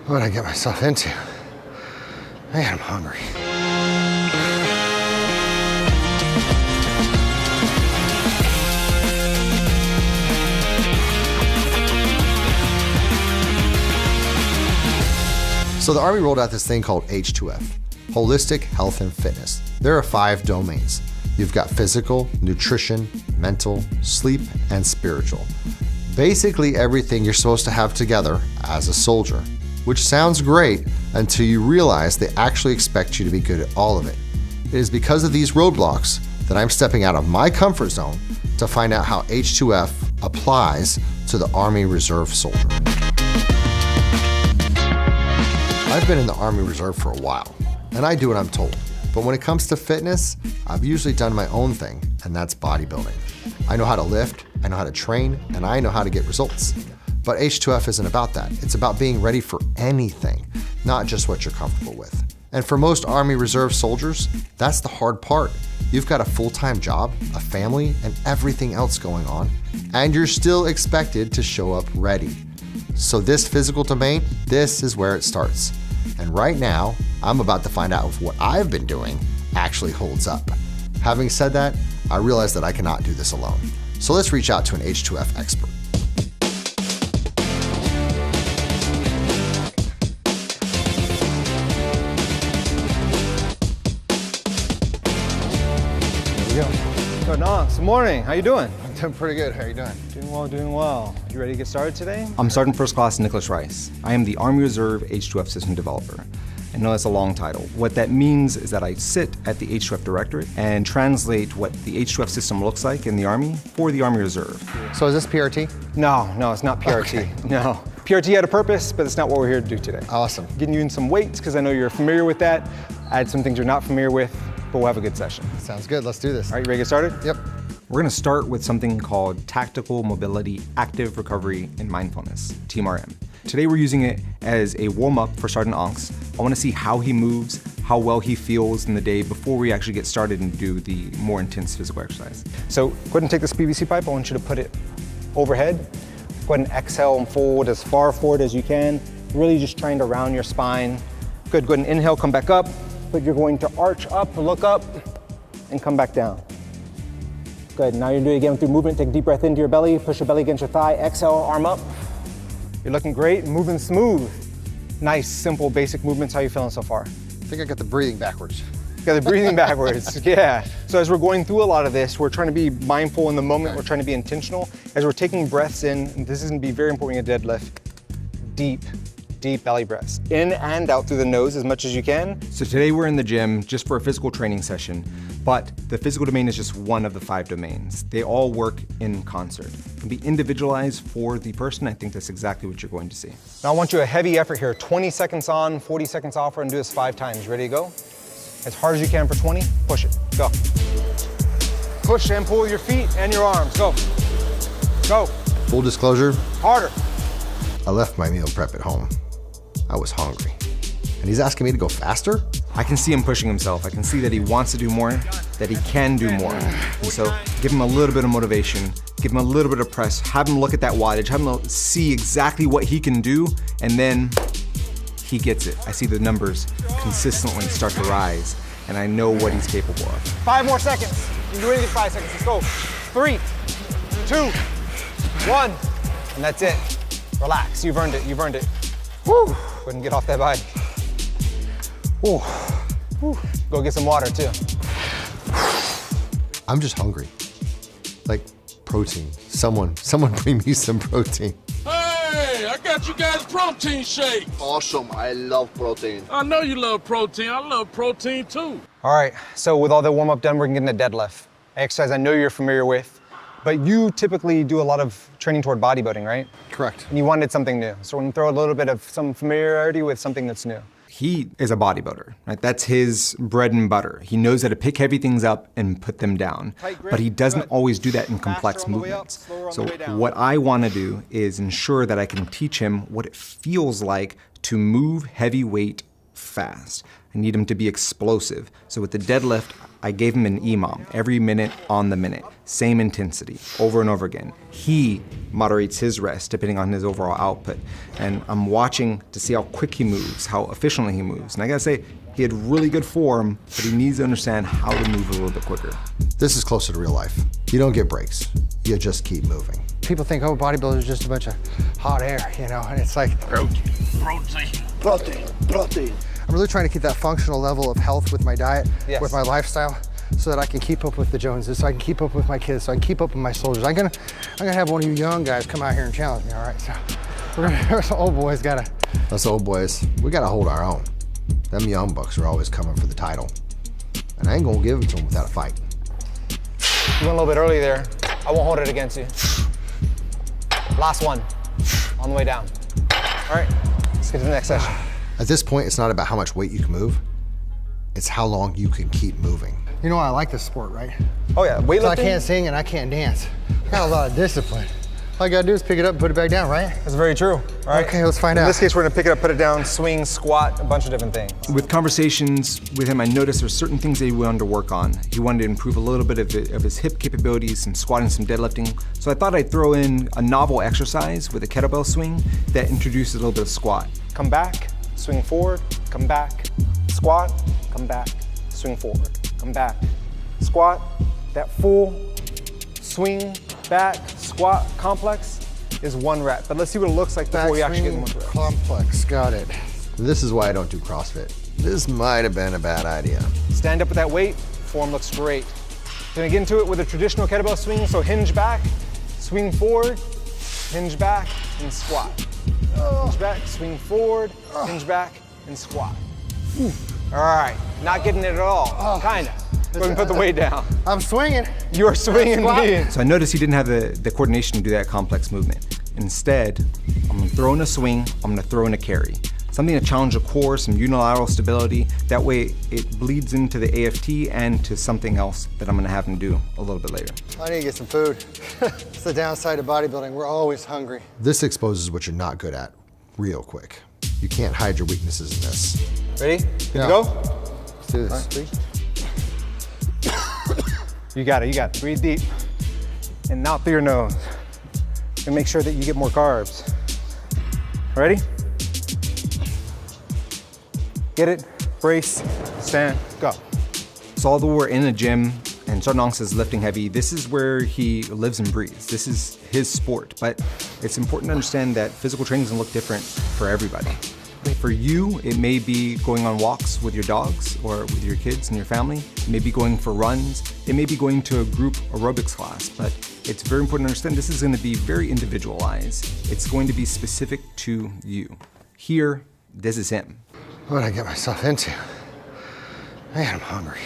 What did I get myself into? Man, I'm hungry. So the Army rolled out this thing called H2F, Holistic Health and Fitness. There are 5 domains. You've got physical, nutrition, mental, sleep, and spiritual. Basically everything you're supposed to have together as a soldier, which sounds great until you realize they actually expect you to be good at all of it. It is because of these roadblocks that I'm stepping out of my comfort zone to find out how H2F applies to the Army Reserve soldier. I've been in the Army Reserve for a while, and I do what I'm told. But when it comes to fitness, I've usually done my own thing, and that's bodybuilding. I know how to lift, I know how to train, and I know how to get results. But H2F isn't about that. It's about being ready for anything, not just what you're comfortable with. And for most Army Reserve soldiers, that's the hard part. You've got a full-time job, a family, and everything else going on, and you're still expected to show up ready. So this physical domain, this is where it starts. And right now, I'm about to find out if what I've been doing actually holds up. Having said that, I realize that I cannot do this alone. So let's reach out to an H2F expert. Here we go. Good on. Good morning. How you doing? I'm doing pretty good. How are you doing? Doing well, doing well. You ready to get started today? I'm Sergeant First Class Nicholas Rice. I am the Army Reserve H2F System Developer. I know that's a long title. What that means is that I sit at the H2F Directorate and translate what the H2F system looks like in the Army for the Army Reserve. So is this PRT? No, it's not PRT. Okay. No. PRT had a purpose, but it's not what we're here to do today. Awesome. Getting you in some weights, because I know you're familiar with that. Add some things you're not familiar with, but we'll have a good session. Sounds good. Let's do this. All right, you ready to get started? Yep. We're going to start with something called Tactical Mobility, Active Recovery, and Mindfulness, TMRM. Today we're using it as a warm-up for Sergeant Onks. I want to see how he moves, how well he feels in the day before we actually get started and do the more intense physical exercise. So go ahead and take this PVC pipe. I want you to put it overhead. Go ahead and exhale and fold as far forward as you can. Really just trying to round your spine. Good, go ahead and inhale, come back up. But you're going to arch up, look up, and come back down. Good, now you're doing it again through movement. Take a deep breath into your belly, push your belly against your thigh, exhale, arm up. You're looking great, moving smooth. Nice, simple, basic movements. How are you feeling so far? I think I got the breathing backwards. Got the breathing backwards, yeah. So as we're going through a lot of this, we're trying to be mindful in the moment, we're trying to be intentional. As we're taking breaths in, and this is gonna be very important in a deadlift, deep belly breaths. In and out through the nose as much as you can. So today we're in the gym just for a physical training session, but the physical domain is just one of the 5 domains. They all work in concert. It can be individualized for the person. I think that's exactly what you're going to see. Now I want you a heavy effort here. 20 seconds on, 40 seconds off. We're gonna do this 5 times. Ready to go? As hard as you can for 20, push it, go. Push and pull your feet and your arms, go. Go. Full disclosure, Harder. I left my meal prep at home. I was hungry. And he's asking me to go faster? I can see him pushing himself. I can see that he wants to do more, that he can do more. And so give him a little bit of motivation, give him a little bit of press, have him look at that wattage, have him see exactly what he can do, and then he gets it. I see the numbers consistently start to rise, and I know what he's capable of. 5 more seconds. You can do anything in 5 seconds. Let's go. 3, 2, 1. And that's it. Relax. You've earned it. You've earned it. Woo. Go ahead and get off that bike. Woo. Woo. Go get some water too. I'm just hungry. Like protein. Someone bring me some protein. Hey, I got you guys protein shake. Awesome, I love protein. I know you love protein. I love protein too. All right, so with all the warm-up done, we're gonna get into deadlift. Exercise I know you're familiar with, but you typically do a lot of training toward bodybuilding, right? Correct. And you wanted something new. So we're gonna throw a little bit of some familiarity with something that's new. He is a bodybuilder, right? That's his bread and butter. He knows how to pick heavy things up and put them down, but he doesn't always do that in complex movements. So what I want to do is ensure that I can teach him what it feels like to move heavy weight fast. I need him to be explosive. So with the deadlift, I gave him an EMOM, every minute on the minute, same intensity, over and over again. He moderates his rest depending on his overall output. And I'm watching to see how quick he moves, how efficiently he moves. And I gotta say, he had really good form, but he needs to understand how to move a little bit quicker. This is closer to real life. You don't get breaks. You just keep moving. People think, oh, bodybuilders are just a bunch of hot air, you know, and it's like, Protein. I'm really trying to keep that functional level of health with my diet, with my lifestyle, so that I can keep up with the Joneses, so I can keep up with my kids, so I can keep up with my soldiers. I'm gonna have one of you young guys come out here and challenge me, all right? So us old boys gotta. Us old boys, we gotta hold our own. Them young bucks are always coming for the title. And I ain't gonna give it to them without a fight. You went a little bit early there. I won't hold it against you. Last one, on the way down. All right, let's get to the next session. At this point, it's not about how much weight you can move. It's how long you can keep moving. You know why I like this sport, right? Oh yeah, weightlifting? So I can't sing and I can't dance. I got a lot of discipline. All I gotta do is pick it up and put it back down, right? That's very true. All right. Okay, let's find out. In this case, we're gonna pick it up, put it down, swing, squat, a bunch of different things. With conversations with him, I noticed there's certain things that he wanted to work on. He wanted to improve a little bit of his hip capabilities, some squatting, some deadlifting. So I thought I'd throw in a novel exercise with a kettlebell swing that introduces a little bit of squat. Come back, swing forward, come back, squat, come back, swing forward, come back, squat. That full swing, back, squat complex is 1 rep. But let's see what it looks like before we actually get in 1 rep. Complex, got it. This is why I don't do CrossFit. This might have been a bad idea. Stand up with that weight, form looks great. Gonna get into it with a traditional kettlebell swing, so hinge back, swing forward, hinge back, and squat. Hinge back, swing forward, hinge back, and squat. All right, not getting it at all, kinda. Go ahead and put the weight down. I'm swinging. You're swinging indeed. So I noticed he didn't have the coordination to do that complex movement. Instead, I'm gonna throw in a swing, I'm gonna throw in a carry. Something to challenge the core, some unilateral stability. That way it bleeds into the AFT and to something else that I'm gonna have him do a little bit later. I need to get some food. It's the downside of bodybuilding. We're always hungry. This exposes what you're not good at real quick. You can't hide your weaknesses in this. Ready? Good to go? Let's do this. Right, you got it. Breathe deep. And out through your nose. And make sure that you get more carbs. Ready? Get it, brace, stand, go. So although we're in a gym and Chardonnay is lifting heavy, this is where he lives and breathes. This is his sport, but it's important to understand that physical training is gonna look different for everybody. For you, it may be going on walks with your dogs or with your kids and your family. It may be going for runs. It may be going to a group aerobics class, but it's very important to understand this is gonna be very individualized. It's going to be specific to you. Here, this is him. What did I get myself into? Man, I'm hungry.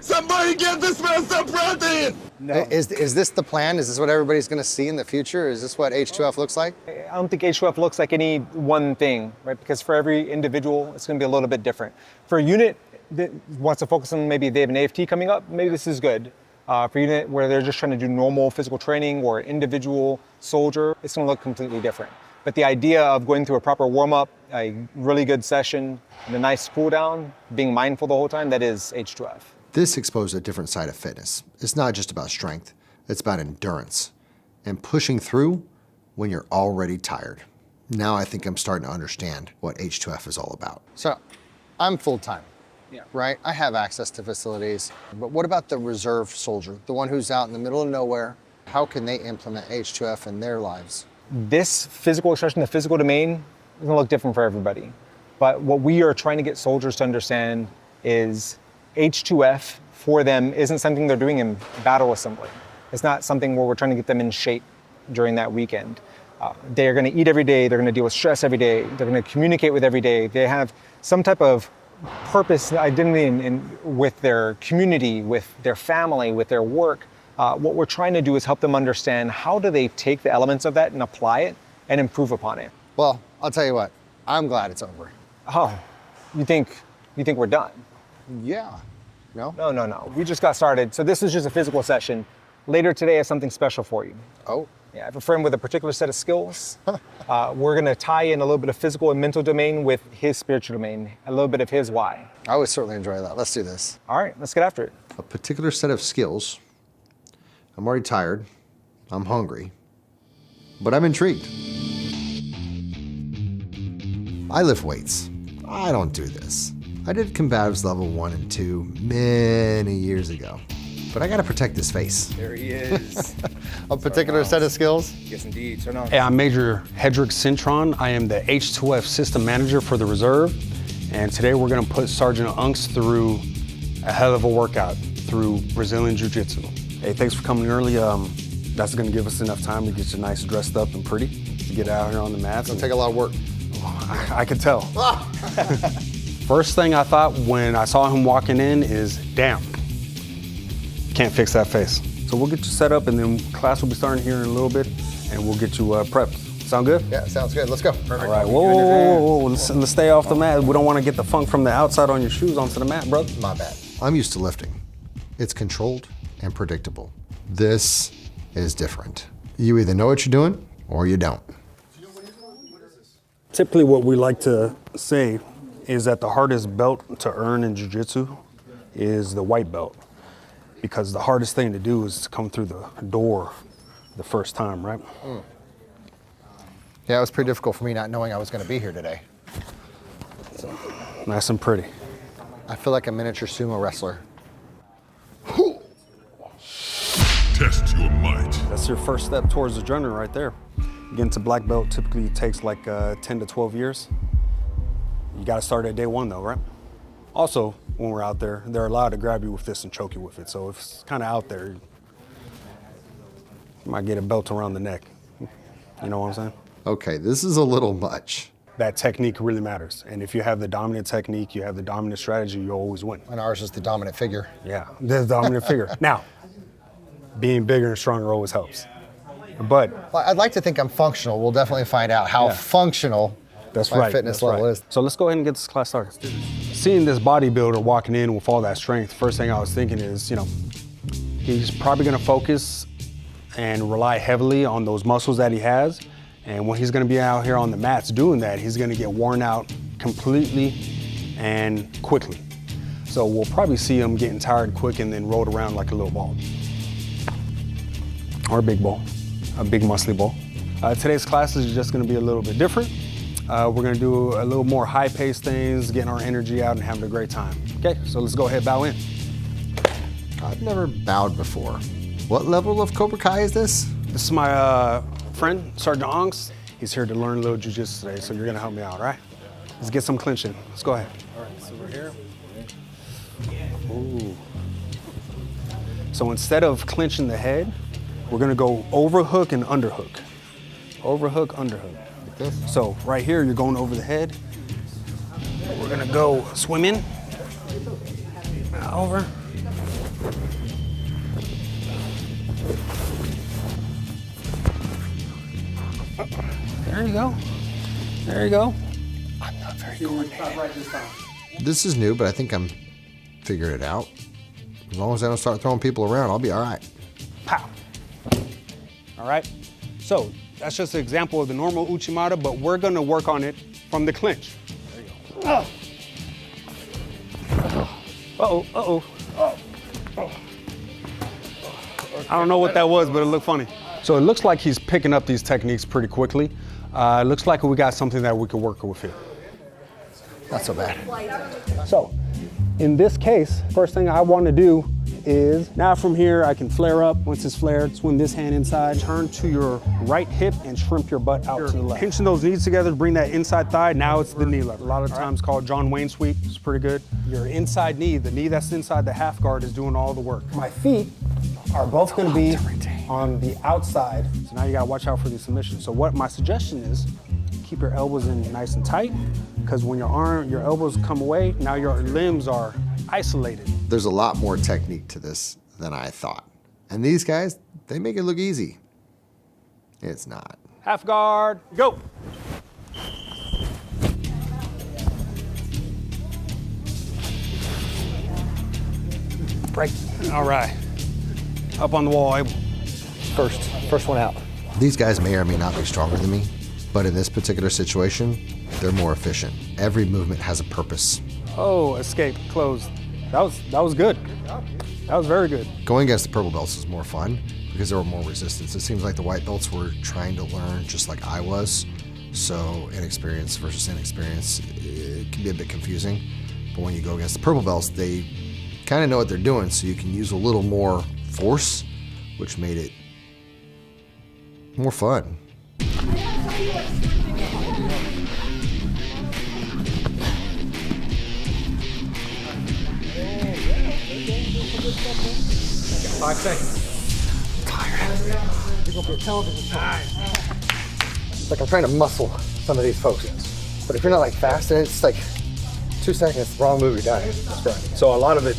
Somebody give this man some protein! No. Is this the plan? Is this what everybody's gonna see in the future? Is this what H2F looks like? I don't think H2F looks like any one thing, right? Because for every individual, it's gonna be a little bit different. For a unit that wants to focus on maybe they have an AFT coming up, maybe this is good. For a unit where they're just trying to do normal physical training or individual soldier, it's gonna look completely different. But the idea of going through a proper warm-up, a really good session, and a nice cool down, being mindful the whole time, that is H2F. This exposed a different side of fitness. It's not just about strength, it's about endurance and pushing through when you're already tired. Now I think I'm starting to understand what H2F is all about. So, I'm full-time, right? I have access to facilities, but what about the reserve soldier, the one who's out in the middle of nowhere? How can they implement H2F in their lives? This physical expression, the physical domain, is gonna look different for everybody. But what we are trying to get soldiers to understand is H2F for them isn't something they're doing in battle assembly. It's not something where we're trying to get them in shape during that weekend. They're gonna eat every day, they're gonna deal with stress every day, they're gonna communicate with every day. They have some type of purpose, identity with their community, with their family, with their work. What we're trying to do is help them understand how do they take the elements of that and apply it and improve upon it. Well, I'll tell you what, I'm glad it's over. Oh, you think we're done? Yeah. No? No. We just got started. So this is just a physical session. Later today I have something special for you. Oh. Yeah, I have a friend with a particular set of skills. We're gonna tie in a little bit of physical and mental domain with his spiritual domain, a little bit of his why. I would certainly enjoy that. Let's do this. All right, let's get after it. A particular set of skills. I'm already tired. I'm hungry. But I'm intrigued. I lift weights. I don't do this. I did combatives level 1 and 2 many years ago. But I gotta protect this face. There he is. A particular set of skills? Yes, indeed. Turn on. Hey, I'm Major Hedrick Cintron. I am the H2F System Manager for the Reserve. And today we're gonna put Sergeant Unks through a hell of a workout through Brazilian Jiu-Jitsu. Hey, thanks for coming early. That's gonna give us enough time to get you nice dressed up and pretty to get out here on the mats. It's gonna take a lot of work. I could tell. First thing I thought when I saw him walking in is, damn, can't fix that face. So we'll get you set up and then class will be starting here in a little bit and we'll get you prepped. Sound good? Yeah, sounds good. Let's go. All right, whoa. Let's stay off the mat. We don't want to get the funk from the outside on your shoes onto the mat, brother. My bad. I'm used to lifting. It's controlled and predictable. This is different. You either know what you're doing or you don't. Typically what we like to say is that the hardest belt to earn in jiu-jitsu is the white belt, because the hardest thing to do is to come through the door the first time, right? Yeah, it was pretty difficult for me not knowing I was going to be here today. Nice and pretty. I feel like a miniature sumo wrestler. Test your might. That's your first step towards the journey right there. Getting to black belt typically takes like 10 to 12 years. You got to start at day one though, right? Also, when we're out there, they're allowed to grab you with this and choke you with it. So if it's kind of out there, you might get a belt around the neck. You know what I'm saying? Okay, this is a little much. That technique really matters. And if you have the dominant technique, you have the dominant strategy, you always win. And ours is the dominant figure. Yeah, the dominant figure. Now, being bigger and stronger always helps. But Well, I'd like to think I'm functional. We'll definitely find out how functional that's my right. fitness that's level right. is. So let's go ahead and get this class started. Seeing this bodybuilder walking in with all that strength, first thing I was thinking is, you know, he's probably gonna focus and rely heavily on those muscles that he has. And when he's gonna be out here on the mats doing that, he's gonna get worn out completely and quickly. So we'll probably see him getting tired quick and then rolled around like a little ball. Or a big ball, a big muscly ball. Today's class is just gonna be a little bit different. We're gonna do a little more high-paced things, getting our energy out and having a great time. Okay, so let's go ahead, bow in. I've never bowed before. What level of Cobra Kai is this? This is my friend, Sergeant Onks. He's here to learn a little jiu-jitsu today, so you're gonna help me out, all right? Let's get some clinching. Let's go ahead. All right, so we're here. Ooh. So instead of clinching the head, we're gonna go overhook and underhook. Overhook, underhook. Like this? So right here, you're going over the head. We're gonna go swim in, over. There you go. There you go. I'm not very coordinated. This is new, but I think I'm figuring it out. As long as I don't start throwing people around, I'll be all right. Pow. All right. So that's just an example of the normal Uchimata, but we're gonna work on it from the clinch. There you go. Uh-oh, uh-oh. I don't know what that was, but it looked funny. So it looks like he's picking up these techniques pretty quickly. It looks like we got something that we could work with here. Not so bad. So in this case, first thing I want to do is, now from here I can flare up. Once it's flared, swim this hand inside, turn to your right hip and shrimp your butt out to the left. Pinching those knees together to bring that inside thigh. Now it's the knee level. A lot of times called John Wayne sweep. It's pretty good. Your inside knee, the knee that's inside the half guard, is doing all the work. My feet are both going to be on the outside. So now you got to watch out for these submissions. So what my suggestion is, keep your elbows in nice and tight, because when your elbows come away, now your limbs are isolated. There's a lot more technique to this than I thought. And these guys, they make it look easy. It's not. Half guard, go. Break. All right. Up on the wall, Abel. First one out. These guys may or may not be stronger than me, but in this particular situation, they're more efficient. Every movement has a purpose. Oh, escape, closed. That was good. That was very good. Going against the purple belts is more fun because there were more resistance. It seems like the white belts were trying to learn just like I was. So inexperience versus inexperience, it can be a bit confusing. But when you go against the purple belts, they kind of know what they're doing, so you can use a little more force, which made it more fun. Got 5 seconds. It's like I'm trying to muscle some of these folks. But if you're not like fast, then it's like 2 seconds, wrong move, you're done. That's right. So a lot of it,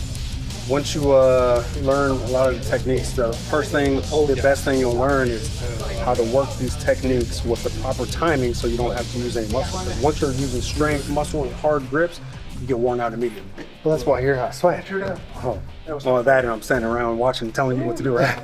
once you learn a lot of the techniques, the first thing, the best thing you'll learn is how to work these techniques with the proper timing so you don't have to use any muscle. Once you're using strength, muscle, and hard grips, you get worn out immediately. Well, that's why you're not sweating. Oh, all that, and I'm standing around watching, telling you what to do, right?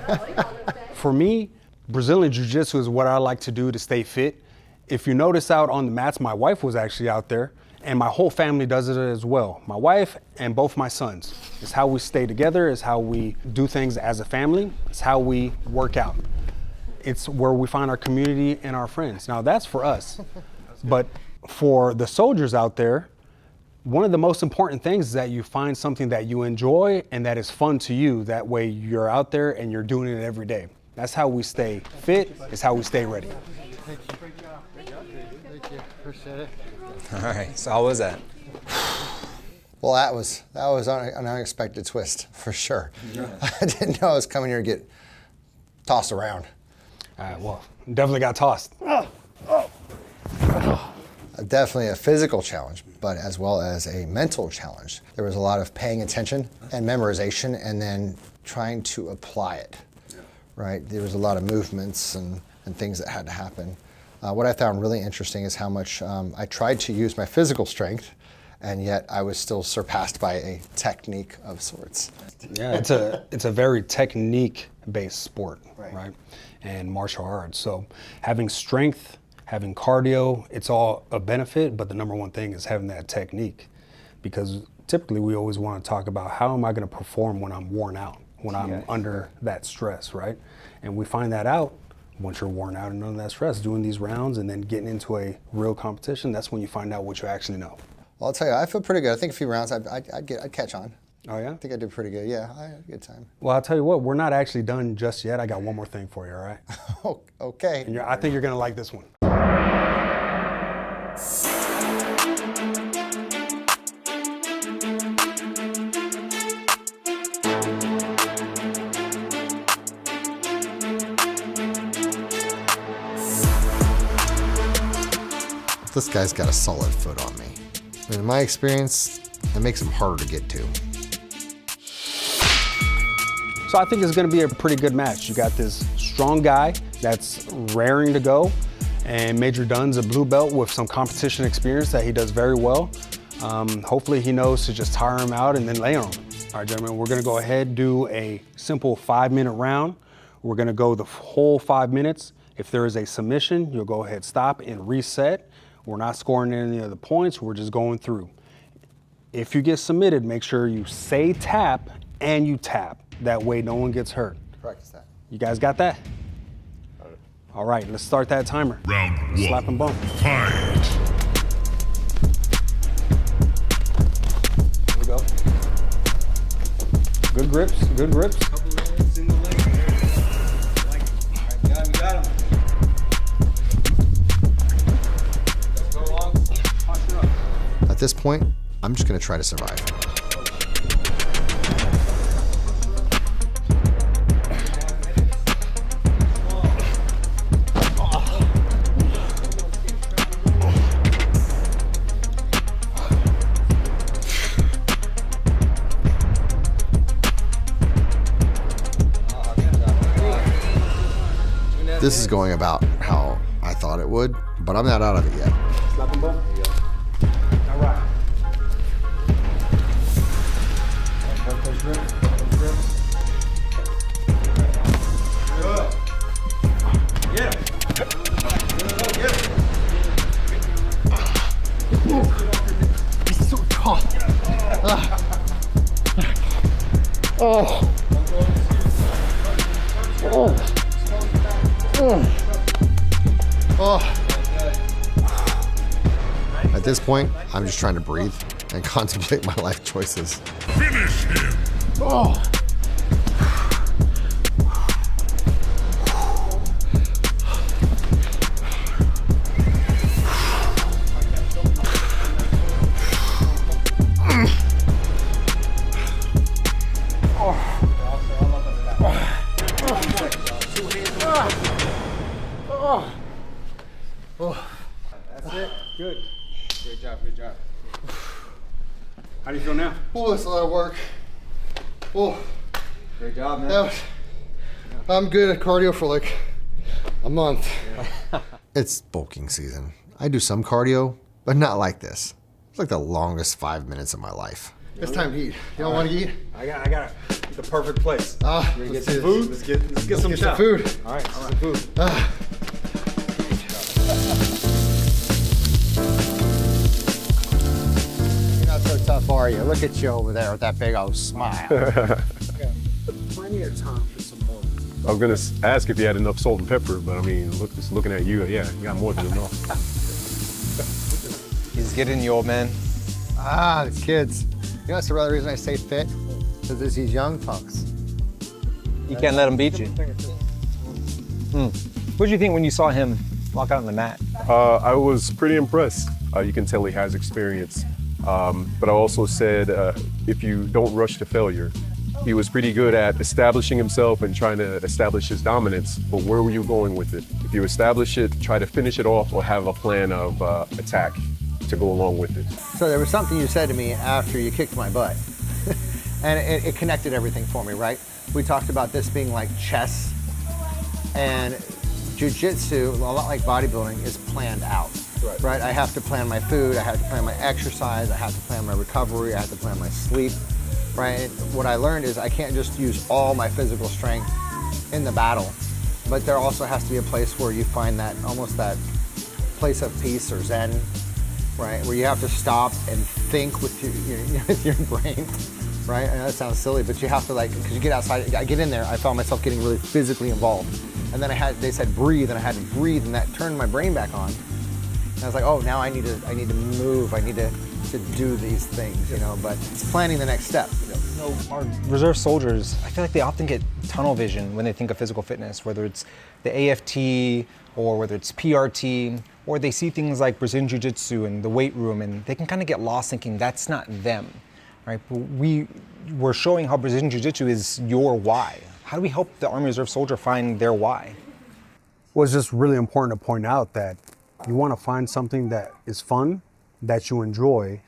For me, Brazilian Jiu-Jitsu is what I like to do to stay fit. If you notice out on the mats, my wife was actually out there, and my whole family does it as well. My wife and both my sons. It's how we stay together, it's how we do things as a family, it's how we work out. It's where we find our community and our friends. Now that's for us, but for the soldiers out there, one of the most important things is that you find something that you enjoy and that is fun to you. That way you're out there and you're doing it every day. That's how we stay fit, it's how we stay ready. Thank you, appreciate it. All right, so how was that? Well, that was an unexpected twist, for sure. Yeah. I didn't know I was coming here to get tossed around. Well, definitely got tossed. Definitely a physical challenge, but as well as a mental challenge. There was a lot of paying attention and memorization and then trying to apply it, right? There was a lot of movements and things that had to happen. What I found really interesting is how much I tried to use my physical strength, and yet I was still surpassed by a technique of sorts. Yeah, it's a very technique-based sport, right? And martial arts. So having strength, having cardio, it's all a benefit, but the number one thing is having that technique. Because typically we always want to talk about how am I going to perform when I'm worn out, when I'm under that stress, right? And we find that out once you're worn out and under that stress, doing these rounds and then getting into a real competition, that's when you find out what you actually know. Well, I'll tell you, I feel pretty good. I think a few rounds I'd catch on. Oh yeah? I think I did pretty good. Yeah, I had a good time. Well, I'll tell you what, we're not actually done just yet. I got one more thing for you, all right? Okay. And I think you're gonna like this one. This guy's got a solid foot on me. In my experience, it makes him harder to get to. So I think it's gonna be a pretty good match. You got this strong guy that's raring to go, and Major Dunn's a blue belt with some competition experience that he does very well. Hopefully he knows to just tire him out and then lay on him. All right, gentlemen, we're gonna go ahead and do a simple 5-minute round. We're gonna go the whole 5 minutes. If there is a submission, you'll go ahead, stop and reset. We're not scoring any of the points, we're just going through. If you get submitted, make sure you say tap and you tap. That way no one gets hurt. Practice that. You guys got that? Got it. All right, let's start that timer. Round 1. Slap and bump. Fight. Here we go. Good grips, good grips. Couple legs, single leg. Like it. All right, got him, got him. Let's go long. Punch it up. At this point, I'm just gonna try to survive. This is going about how I thought it would, but I'm not out of it yet. Slap and bump. All right. Work those grips, work those grips. Good. Get him. He's so tall. Oh. Oh. At this point, I'm just trying to breathe and contemplate my life choices. Finish him. Oh. That's it. Good. Great job. Good job. How do you feel now? Oh, it's a lot of work. Oh, Great job, man. I'm good at cardio for like a month. It's bulking season. I do some cardio, but not like this. It's like the longest 5 minutes of my life. It's time to eat. You don't want to eat? I got the perfect place. Let's Get some food. Let's get some some food. All right. Some food. You're not so tough, are you? Look at you over there with that big old smile. Plenty of time for some more. I was gonna ask if you had enough salt and pepper, but I mean, just looking at you, yeah, you got more than enough. He's getting you, old man. The kids. You know, that's the other reason I stay fit? Because there's these young punks. You can't let him beat you. What did you think when you saw him walk out on the mat? I was pretty impressed. You can tell he has experience. But I also said, if you don't rush to failure, he was pretty good at establishing himself and trying to establish his dominance, but where were you going with it? If you establish it, try to finish it off or have a plan of attack to go along with it. So there was something you said to me after you kicked my butt. And it connected everything for me, right? We talked about this being like chess, and jiu-jitsu, a lot like bodybuilding, is planned out. Right? I have to plan my food, I have to plan my exercise, I have to plan my recovery, I have to plan my sleep, right? And what I learned is I can't just use all my physical strength in the battle, but there also has to be a place where you find that, almost that place of peace or zen, right? Where you have to stop and think with your brain, right? I know that sounds silly, but you have to, like, because you get outside, I get in there, I found myself getting really physically involved. And then they said breathe, and I had to breathe, and that turned my brain back on. And I was like, oh, now I need to move, I need to do these things, you know, but it's planning the next step. No, our reserve soldiers, I feel like they often get tunnel vision when they think of physical fitness, whether it's the AFT or whether it's PRT, or they see things like Brazilian Jiu-Jitsu and the weight room, and they can kind of get lost thinking that's not them, right? But we're showing how Brazilian Jiu-Jitsu is your why. How do we help the Army Reserve soldier find their why? Well, it's just really important to point out that you want to find something that is fun, that you enjoy,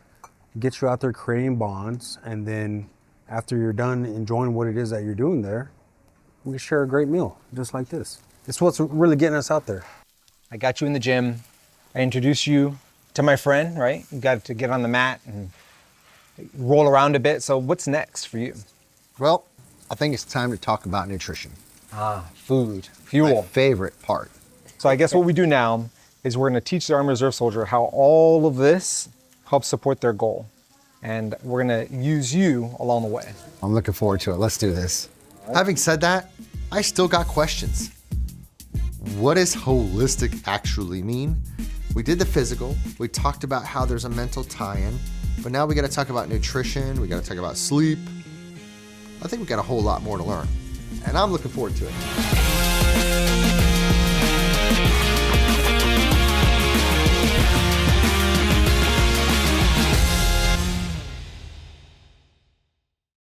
get you out there creating bonds, and then after you're done enjoying what it is that you're doing there, we can share a great meal, just like this. It's what's really getting us out there. I got you in the gym. I introduced you to my friend, right? You got to get on the mat and roll around a bit. So what's next for you? Well, I think it's time to talk about nutrition. Food, fuel. My favorite part. So I guess what we do now is we're gonna teach the Army Reserve soldier how all of this helps support their goal. And we're gonna use you along the way. I'm looking forward to it. Let's do this. Having said that, I still got questions. What does holistic actually mean? We did the physical, we talked about how there's a mental tie-in, but now we gotta talk about nutrition, we gotta talk about sleep. I think we got a whole lot more to learn, and I'm looking forward to it.